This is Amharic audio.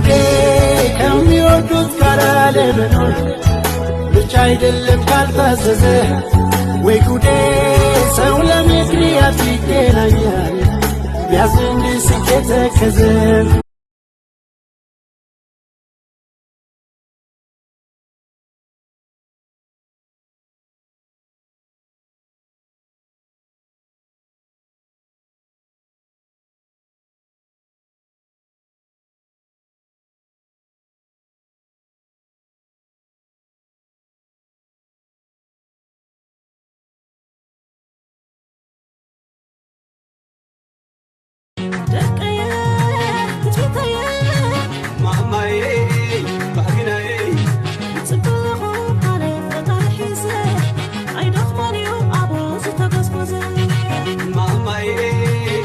ጉዴ ከሚወዱት ጋር ለመኖር ብቻ አይደለም ካልታዘዘ ወይ ጉዴ ሰው ለምክንያት ይገናኛል ቢያዝን ሲከተከዘ